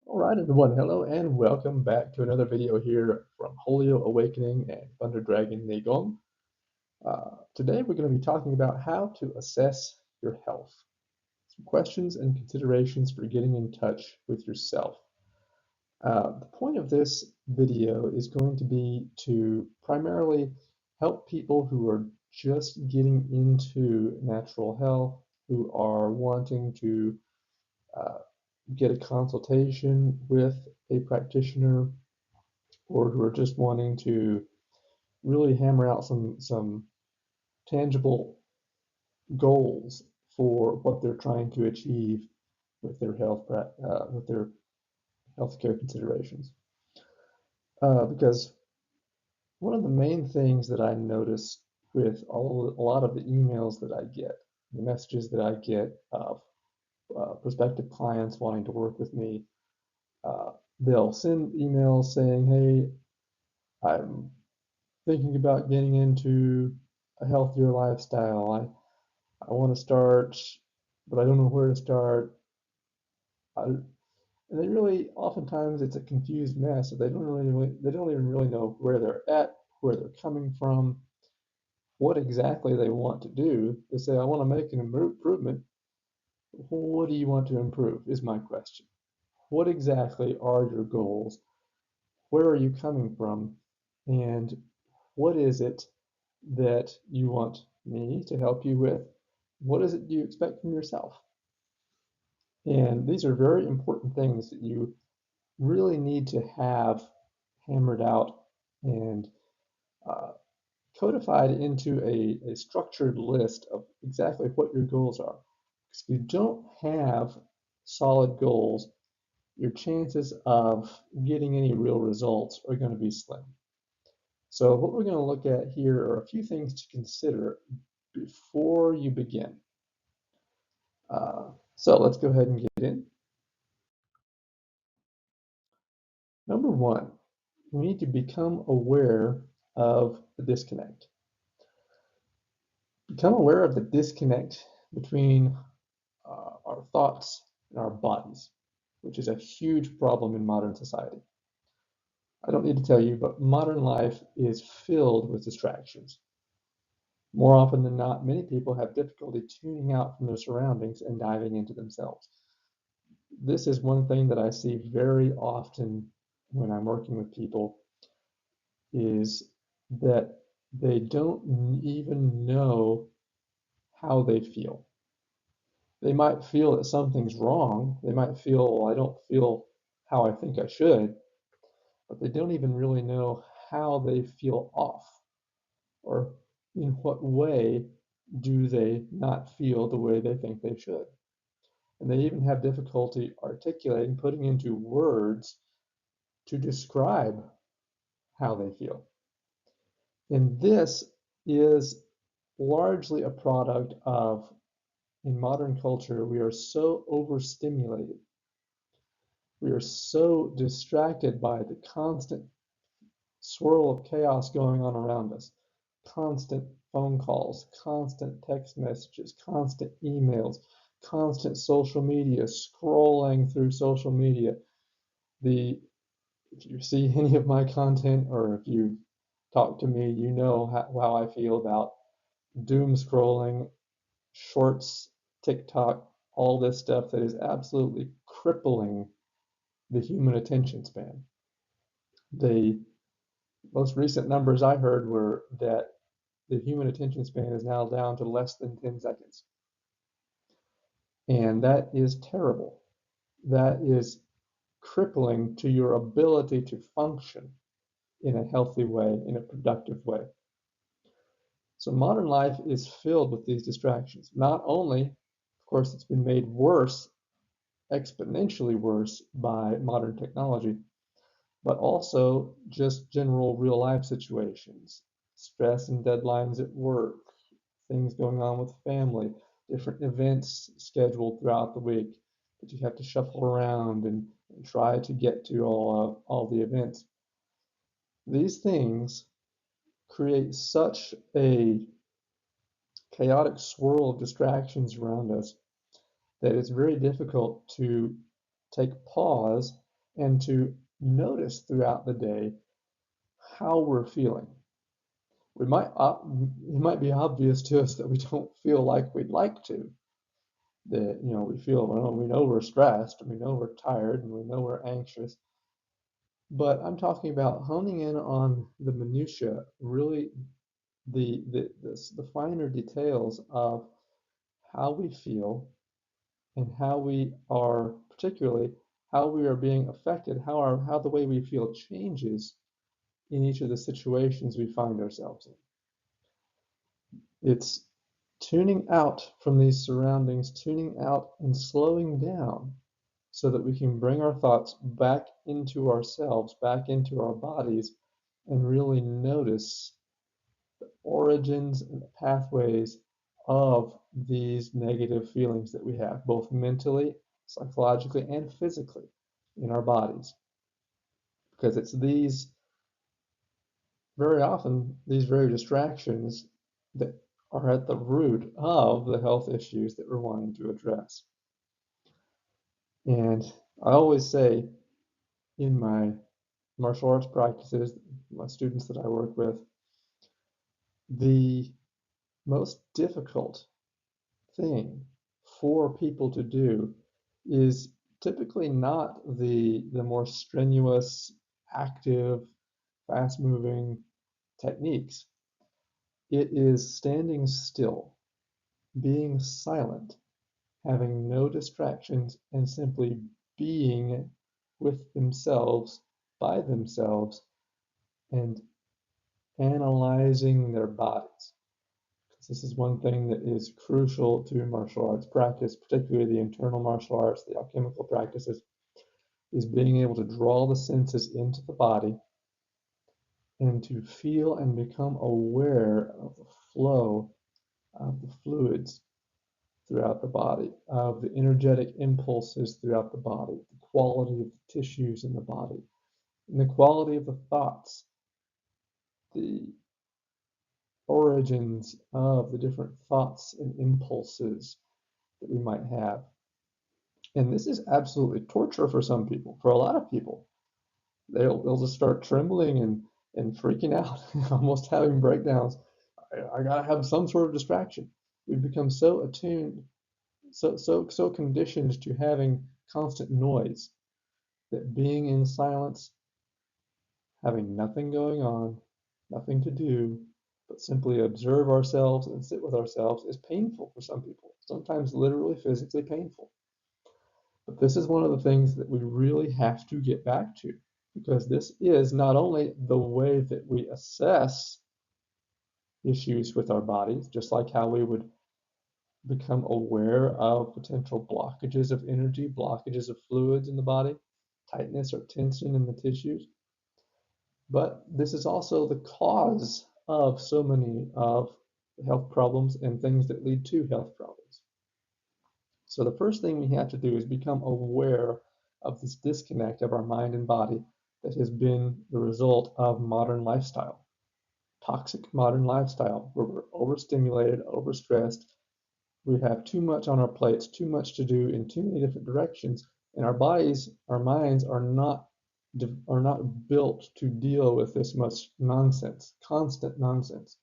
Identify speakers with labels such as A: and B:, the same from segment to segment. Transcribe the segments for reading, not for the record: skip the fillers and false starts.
A: All right, everyone. Hello and welcome back to another video here from Wholeo Awakening and Thunder Dragon Neigong. Today we're going to be talking about how to assess your health. Some questions and considerations for getting in touch with yourself. The point of this video is going to be to primarily help people who are just getting into natural health, who are wanting to uh, get a consultation with a practitioner, or who are just wanting to really hammer out some tangible goals for what they're trying to achieve with their with their healthcare considerations. Because one of the main things that I notice with a lot of the emails that I get, the messages that I get of prospective clients wanting to work with me, they'll send emails saying, "Hey, I'm thinking about getting into a healthier lifestyle. I want to start, but I don't know where to start." And they really, oftentimes, it's a confused mess. So they don't even really know where they're at, where they're coming from, what exactly they want to do. They say, "I want to make an improvement." What do you want to improve? Is my question. What exactly are your goals? Where are you coming from? And what is it that you want me to help you with? What is it you expect from yourself? And these are very important things that you really need to have hammered out and uh, codified into a structured list of exactly what your goals are. Because if you don't have solid goals, your chances of getting any real results are going to be slim. So what we're going to look at here are a few things to consider before you begin. So let's go ahead and get in. Number one, we need to become aware of the disconnect. Become aware of the disconnect between our thoughts and our bodies, which is a huge problem in modern society. I don't need to tell you, but modern life is filled with distractions. More often than not, many people have difficulty tuning out from their surroundings and diving into themselves. This is one thing that I see very often when I'm working with people, is that they don't even know how they feel. They might feel that something's wrong. They might feel, "Well, I don't feel how I think I should," but they don't even really know how they feel off, or in what way do they not feel the way they think they should. And they even have difficulty articulating, putting into words to describe how they feel. And this is largely a product of, in modern culture, we are so overstimulated. We are so distracted by the constant swirl of chaos going on around us. Constant phone calls, constant text messages, constant emails, constant social media, scrolling through social media. If you see any of my content, or if you talk to me, you know how I feel about doom scrolling, shorts, TikTok, all this stuff that is absolutely crippling the human attention span. The most recent numbers I heard were that the human attention span is now down to less than 10 seconds. And that is terrible. That is crippling to your ability to function in a healthy way, in a productive way. So modern life is filled with these distractions. Not only, of course, it's been made worse, exponentially worse, by modern technology, but also just general real life situations, stress and deadlines at work, things going on with family, different events scheduled throughout the week that you have to shuffle around and try to get to all the events. These things create such a chaotic swirl of distractions around us that it's very difficult to take pause and to notice throughout the day how we're feeling. It might be obvious to us that we don't feel like we'd like to. That we feel, well, we know we're stressed, and we know we're tired, and we know we're anxious. But I'm talking about honing in on the minutia, really the finer details of how we feel and how we are, particularly how we are being affected, how the way we feel changes in each of the situations we find ourselves in. It's tuning out from these surroundings, tuning out and slowing down so that we can bring our thoughts back into ourselves, back into our bodies, and really notice the origins and the pathways of these negative feelings that we have, both mentally, psychologically, and physically in our bodies. Because it's very often, these very distractions that are at the root of the health issues that we're wanting to address. And I always say in my martial arts practices, my students that I work with, the most difficult thing for people to do is typically not the more strenuous, active, fast-moving techniques. It is standing still, being silent, having no distractions, and simply being with themselves, by themselves, and analyzing their bodies. This is one thing that is crucial to martial arts practice, particularly the internal martial arts, the alchemical practices, is being able to draw the senses into the body and to feel and become aware of the flow of the fluids throughout the body, of the energetic impulses throughout the body, the quality of the tissues in the body, and the quality of the thoughts, the origins of the different thoughts and impulses that we might have. And this is absolutely torture for some people. For a lot of people, they'll just start trembling and freaking out, almost having breakdowns. I gotta have some sort of distraction. We've become so attuned, so conditioned to having constant noise that being in silence, having nothing going on, nothing to do, but simply observe ourselves and sit with ourselves is painful for some people, sometimes literally physically painful. But this is one of the things that we really have to get back to, because this is not only the way that we assess issues with our bodies, just like how we would become aware of potential blockages of energy, blockages of fluids in the body, tightness or tension in the tissues, but this is also the cause of so many of health problems and things that lead to health problems. So the first thing we have to do is become aware of this disconnect of our mind and body that has been the result of modern lifestyle, toxic modern lifestyle, where we're overstimulated, overstressed. We have too much on our plates, too much to do in too many different directions, and our bodies, our minds are not built to deal with this much nonsense, constant nonsense.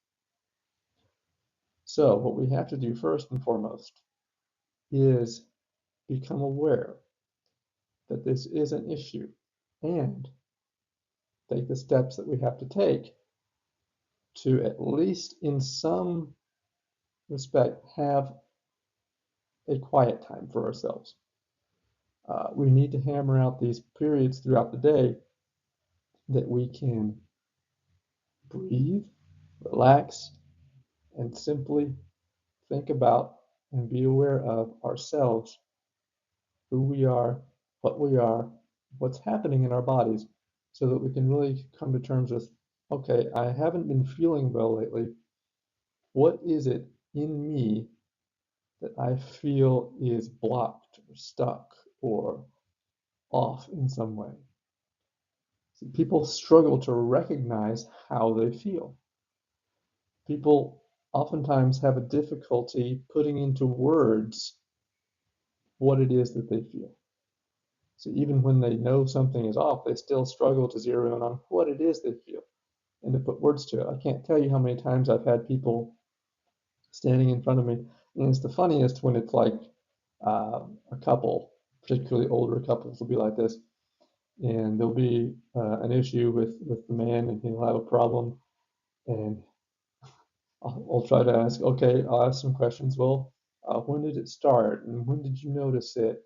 A: So what we have to do first and foremost is become aware that this is an issue and take the steps that we have to take to, at least in some respect, have a quiet time for ourselves. We need to hammer out these periods throughout the day that we can breathe, relax, and simply think about and be aware of ourselves, who we are, what's happening in our bodies, so that we can really come to terms with, okay, I haven't been feeling well lately. What is it in me that I feel is blocked or stuck or off in some way? See, people struggle to recognize how they feel. People oftentimes have a difficulty putting into words what it is that they feel. So even when they know something is off, they still struggle to zero in on what it is they feel and to put words to it. I can't tell you how many times I've had people standing in front of me, and it's the funniest when it's like a couple, particularly older couples, will be like this, and there'll be an issue with the man, and he'll have a problem, and I'll try to ask, okay, I'll ask some questions. Well, when did it start, and when did you notice it?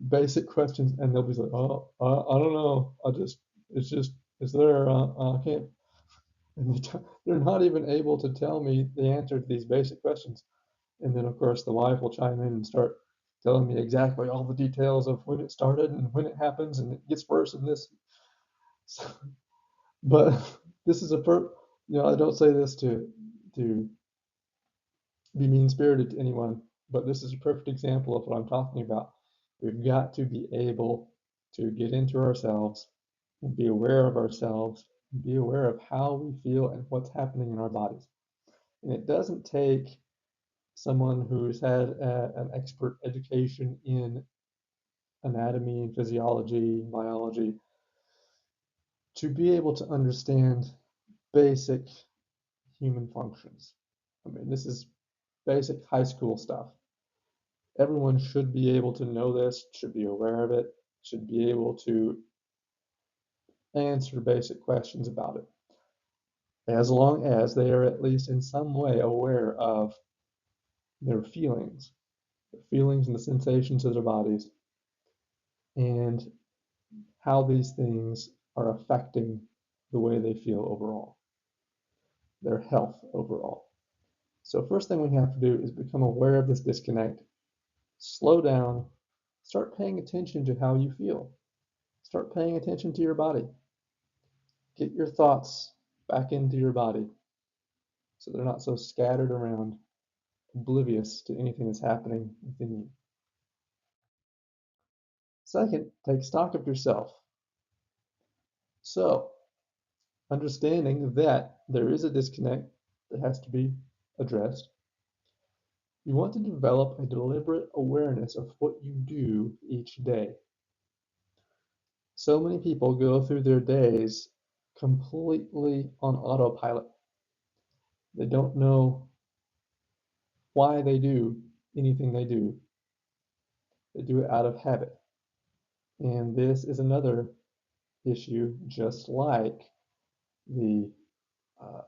A: Basic questions, and they'll be like, oh, I don't know. It's just, it's there. I can't. And they're not even able to tell me the answer to these basic questions. And then, of course, the wife will chime in and start telling me exactly all the details of when it started and when it happens, and it gets worse and this. So, but this is I don't say this to be mean-spirited to anyone, but this is a perfect example of what I'm talking about. We've got to be able to get into ourselves and be aware of ourselves, and be aware of how we feel and what's happening in our bodies. And it doesn't take someone who's had an expert education in anatomy, physiology, biology to be able to understand basic human functions. I mean, this is basic high school stuff. Everyone should be able to know this, should be aware of it, should be able to answer basic questions about it, as long as they are at least in some way aware of their feelings and the sensations of their bodies, and how these things are affecting the way they feel overall, their health overall. So first thing we have to do is become aware of this disconnect, slow down, start paying attention to how you feel, start paying attention to your body. Get your thoughts back into your body so they're not so scattered around, oblivious to anything that's happening within you. Second, take stock of yourself. So, understanding that there is a disconnect that has to be addressed, you want to develop a deliberate awareness of what you do each day. So many people go through their days completely on autopilot. They don't know why they do anything they do. They do it out of habit. And this is another issue, just like the uh,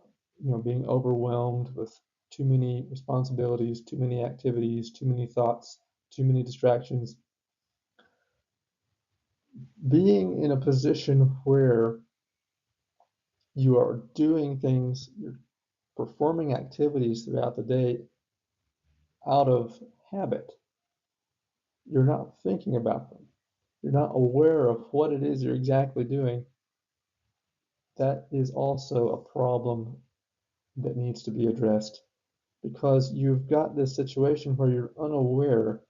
A: being overwhelmed with too many responsibilities, too many activities, too many thoughts, too many distractions. Being in a position where you are doing things, you're performing activities throughout the day out of habit. You're not thinking about them. You're not aware of what it is you're exactly doing. That is also a problem that needs to be addressed, because you've got this situation where you're unaware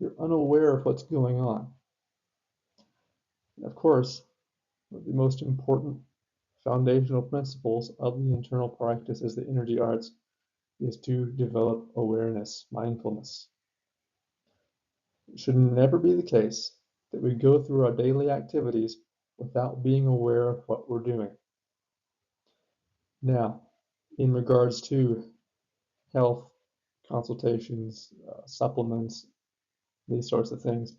A: of what's going on. And of course, one of the most important foundational principles of the internal practices, the energy arts, is to develop awareness, mindfulness. It should never be the case that we go through our daily activities without being aware of what we're doing. Now, in regards to health, consultations, supplements, these sorts of things,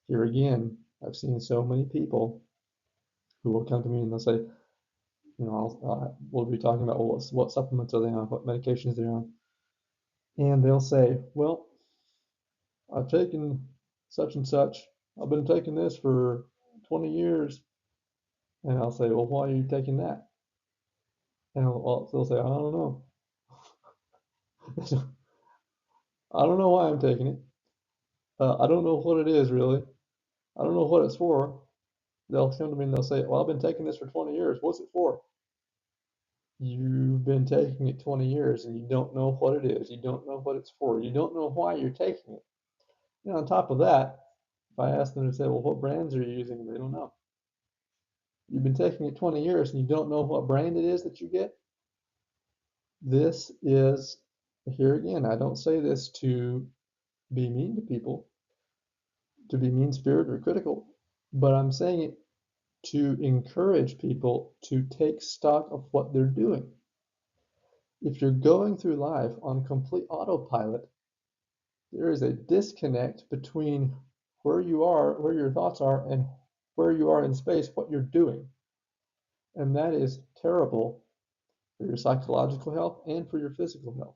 A: here again, I've seen so many people who will come to me and they'll say, we'll be talking about, well, what supplements are they on, what medications they're on, and they'll say, well, I've taken such and such, I've been taking this for 20 years, and I'll say, well, why are you taking that? And they'll say, I don't know. I don't know why I'm taking it. I don't know what it is really. I don't know what it's for. They'll come to me and they'll say, well, I've been taking this for 20 years. What's it for? You've been taking it 20 years and you don't know what it is. You don't know what it's for. You don't know why you're taking it. And on top of that, if I ask them to say, well, what brands are you using? They don't know. You've been taking it 20 years and you don't know what brand it is that you get. This is, here again, I don't say this to be mean to people, to be mean-spirited or critical, but I'm saying it to encourage people to take stock of what they're doing. If you're going through life on complete autopilot, there is a disconnect between where you are, where your thoughts are, and where you are in space, what you're doing. And that is terrible for your psychological health and for your physical health.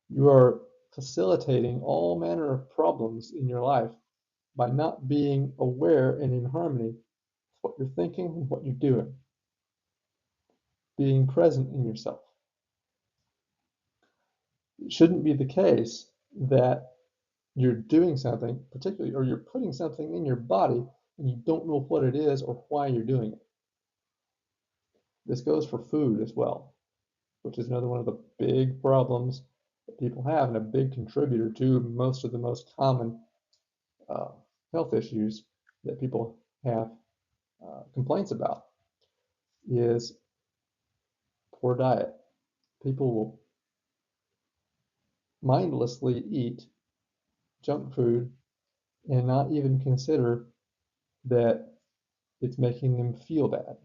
A: You are facilitating all manner of problems in your life by not being aware and in harmony with what you're thinking and what you're doing, being present in yourself. It shouldn't be the case that you're doing something, particularly, or you're putting something in your body and you don't know what it is or why you're doing it. This goes for food as well, which is another one of the big problems that people have and a big contributor to most of the most common uh, health issues that people have complaints about is poor diet. People will mindlessly eat junk food and not even consider that it's making them feel bad,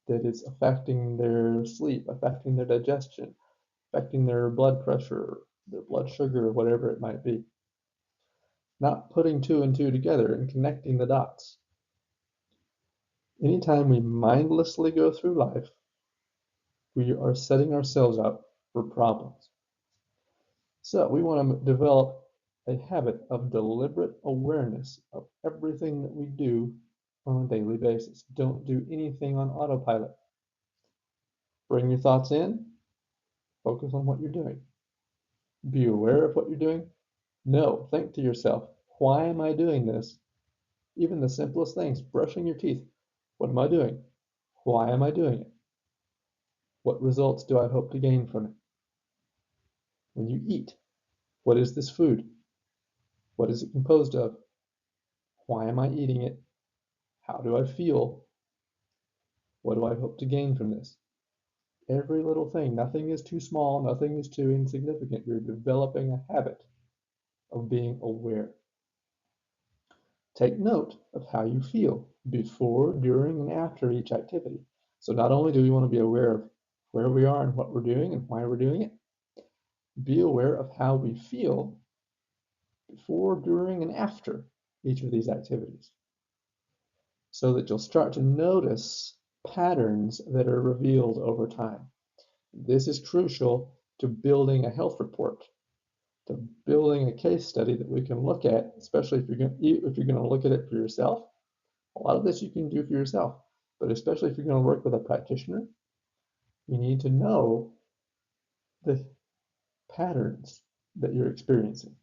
A: that it's affecting their sleep, affecting their digestion, affecting their blood pressure, their blood sugar, whatever it might be. Not putting two and two together and connecting the dots. Anytime we mindlessly go through life, we are setting ourselves up for problems. So we want to develop a habit of deliberate awareness of everything that we do on a daily basis. Don't do anything on autopilot. Bring your thoughts in, focus on what you're doing. Be aware of what you're doing. No, think to yourself, why am I doing this? Even the simplest things, brushing your teeth. What am I doing? Why am I doing it? What results do I hope to gain from it? When you eat, what is this food? What is it composed of? Why am I eating it? How do I feel? What do I hope to gain from this? Every little thing, nothing is too small, nothing is too insignificant. You're developing a habit of being aware. Take note of how you feel before, during, and after each activity. So not only do we want to be aware of where we are and what we're doing and why we're doing it, be aware of how we feel before, during, and after each of these activities, so that you'll start to notice patterns that are revealed over time. This is crucial to building a health report, to building a case study that we can look at, especially if you're going to look at it for yourself. A lot of this you can do for yourself, but especially if you're going to work with a practitioner, you need to know the patterns that you're experiencing,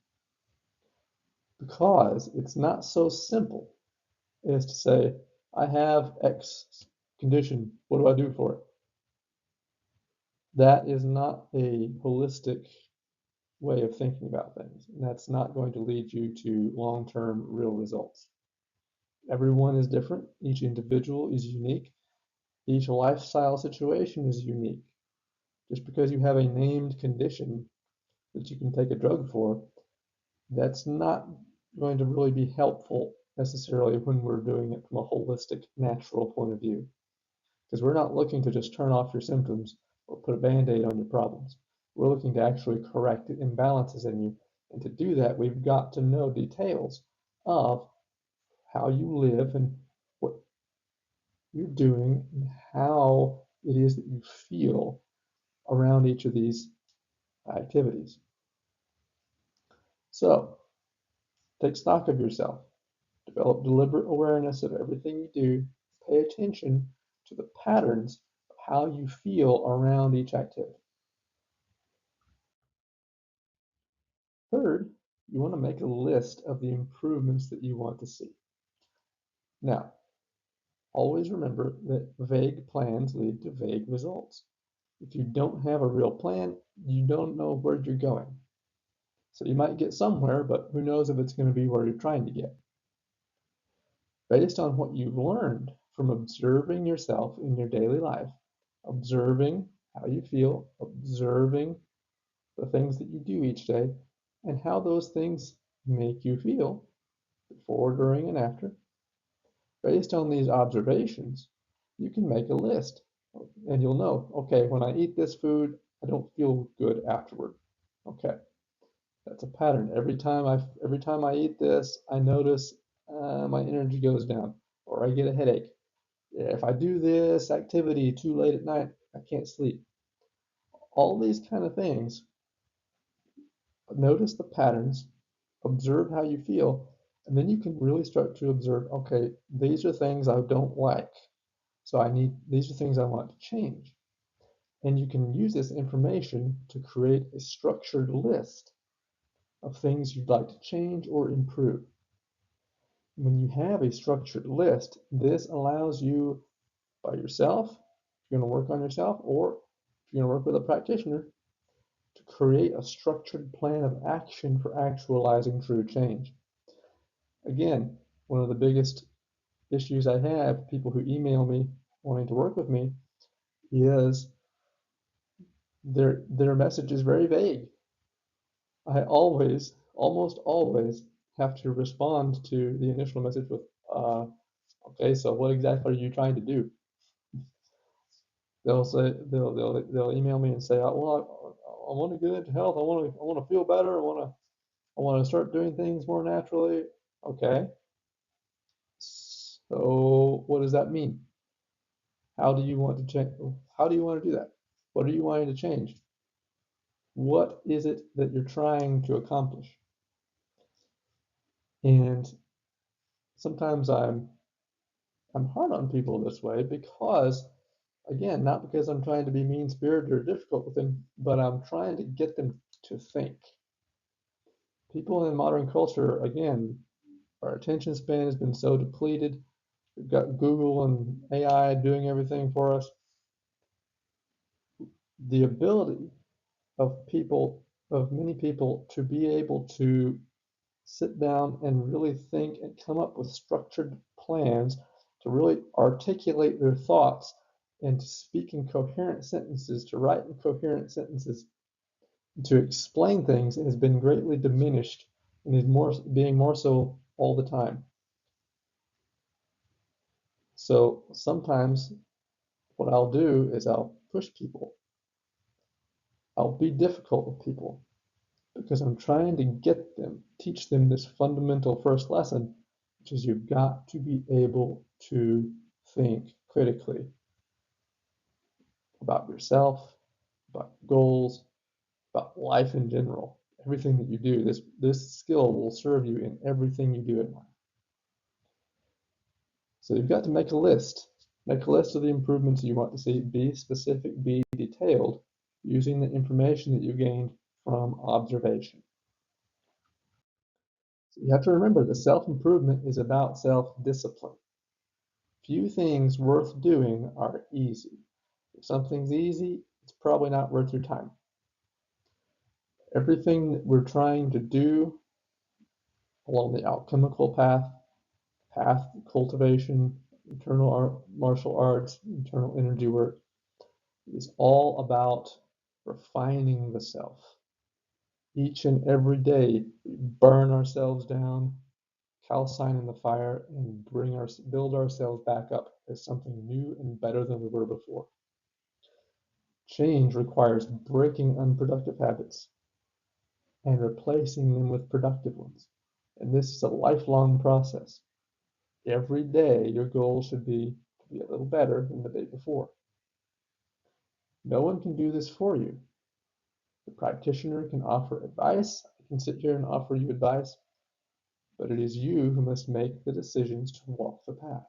A: because it's not so simple as to say, I have X condition, what do I do for it? That is not a holistic way of thinking about things, and that's not going to lead you to long-term real results. Everyone is different, each individual is unique, each lifestyle situation is unique. Just because you have a named condition that you can take a drug for, that's not going to really be helpful necessarily when we're doing it from a holistic, natural point of view. Because we're not looking to just turn off your symptoms or put a band-aid on your problems. We're looking to actually correct the imbalances in you. And to do that, we've got to know details of how you live and what you're doing and how it is that you feel around each of these activities. So, take stock of yourself. Develop deliberate awareness of everything you do. Pay attention to the patterns of how you feel around each activity. Third, you want to make a list of the improvements that you want to see. Now, always remember that vague plans lead to vague results. If you don't have a real plan, you don't know where you're going. So you might get somewhere, but who knows if it's going to be where you're trying to get. Based on what you've learned from observing yourself in your daily life, observing how you feel, observing the things that you do each day, and how those things make you feel, before, during, and after. Based on these observations, you can make a list and you'll know, okay, when I eat this food, I don't feel good afterward. Okay, that's a pattern. Every time I eat this, I notice my energy goes down or I get a headache. If I do this activity too late at night, I can't sleep. All these kind of things, notice the patterns, observe how you feel, and then you can really start to observe, okay, these are things I don't like. So these are things I want to change. And you can use this information to create a structured list of things you'd like to change or improve. When you have a structured list, this allows you by yourself, if you're going to work on yourself, or if you're going to work with a practitioner, to create a structured plan of action for actualizing true change. Again, one of the biggest issues I have, people who email me wanting to work with me, is their message is very vague. I almost always, have to respond to the initial message with, okay, so what exactly are you trying to do? They'll email me and say, well, I want to get into health. I want to feel better. I want to start doing things more naturally. Okay, so what does that mean? How do you want to change? How do you want to do that? What are you wanting to change? What is it that you're trying to accomplish? And sometimes I'm hard on people this way because, again, not because I'm trying to be mean-spirited or difficult with them, but I'm trying to get them to think. People in modern culture, again, our attention span has been so depleted. We've got Google and AI doing everything for us. The ability of many people to be able to sit down and really think and come up with structured plans to really articulate their thoughts and to speak in coherent sentences, to write in coherent sentences, to explain things has been greatly diminished and is being more so all the time. So sometimes what I'll do is I'll push people. I'll be difficult with people because I'm trying to teach them this fundamental first lesson, which is you've got to be able to think critically about yourself, about goals, about life in general. Everything that you do, this skill will serve you in everything you do in life. So you've got to make a list. Make a list of the improvements you want to see. Be specific, be detailed, using the information that you gained from observation. So you have to remember that self-improvement is about self-discipline. Few things worth doing are easy. If something's easy, it's probably not worth your time. Everything that we're trying to do along the alchemical path cultivation, internal martial arts, internal energy work, is all about refining the self. Each and every day, we burn ourselves down, calcine in the fire, and build ourselves back up as something new and better than we were before. Change requires breaking unproductive habits and replacing them with productive ones. And this is a lifelong process. Every day, your goal should be to be a little better than the day before. No one can do this for you. The practitioner can offer advice. I can sit here and offer you advice, but it is you who must make the decisions to walk the path.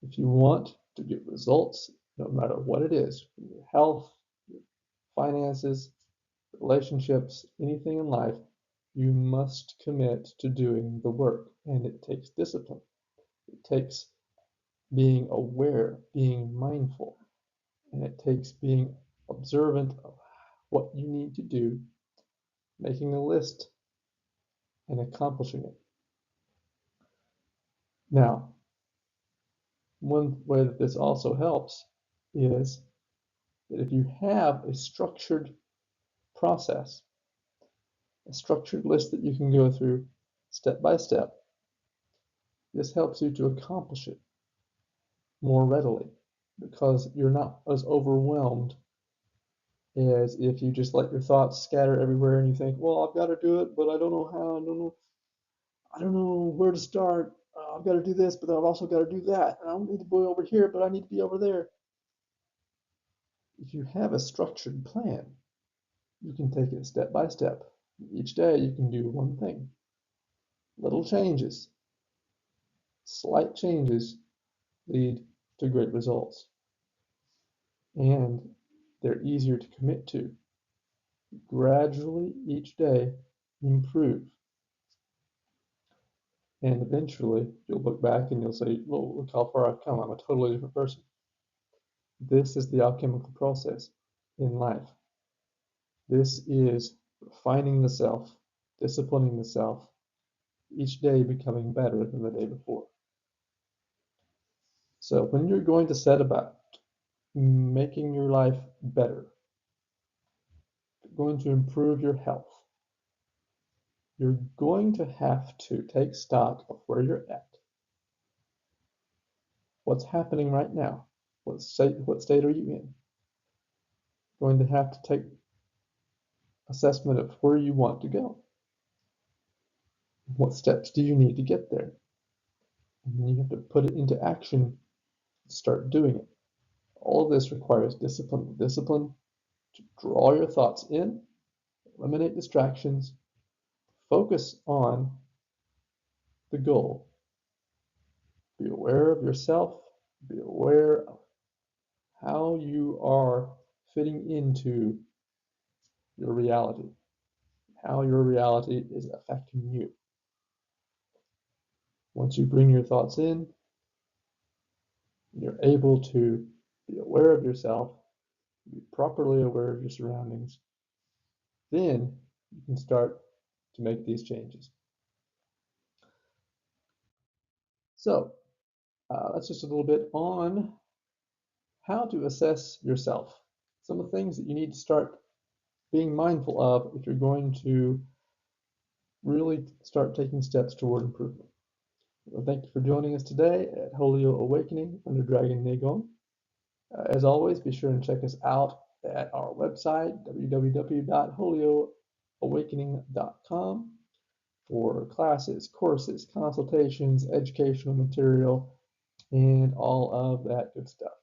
A: If you want to get results, no matter what it is, from your health, your finances, relationships, anything in life, you must commit to doing the work, and it takes discipline. It takes being aware, being mindful, and it takes being observant of what you need to do, making a list, and accomplishing it. Now, one way that this also helps is that if you have a structured process, a structured list that you can go through, step by step, this helps you to accomplish it more readily because you're not as overwhelmed as if you just let your thoughts scatter everywhere and you think, well, I've got to do it, but I don't know how, I don't know where to start. I've got to do this, but then I've also got to do that. And I don't need to be over here, but I need to be over there. If you have a structured plan, you can take it step by step. Each day you can do one thing. Little changes, slight changes lead to great results. And they're easier to commit to. Gradually, each day, improve. And eventually, you'll look back and you'll say, "Well, look how far I've come. I'm a totally different person." This is the alchemical process in life. This is refining the self, disciplining the self, each day becoming better than the day before. So when you're going to set about making your life better, going to improve your health, you're going to have to take stock of where you're at. What's happening right now? What state are you in? Going to have to take assessment of where you want to go. What steps do you need to get there? And then you have to put it into action, start doing it. All of this requires discipline. Discipline to draw your thoughts in, eliminate distractions, focus on the goal. Be aware of yourself, be aware of how you are fitting into your reality, how your reality is affecting you. Once you bring your thoughts in, you're able to be aware of yourself, be properly aware of your surroundings, then you can start to make these changes. So that's just a little bit on how to assess yourself. Some of the things that you need to start being mindful of if you're going to really start taking steps toward improvement. Well, thank you for joining us today at Wholeo Awakening under Dragon Neigong. As always, be sure and check us out at our website, www.wholeoawakening.com, for classes, courses, consultations, educational material, and all of that good stuff.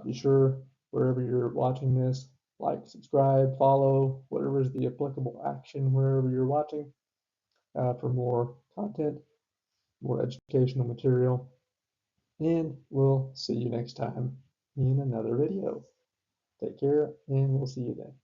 A: Be sure, wherever you're watching this, like, subscribe, follow, whatever is the applicable action wherever you're watching, for more content, more educational material. And we'll see you next time in another video. Take care, and we'll see you then.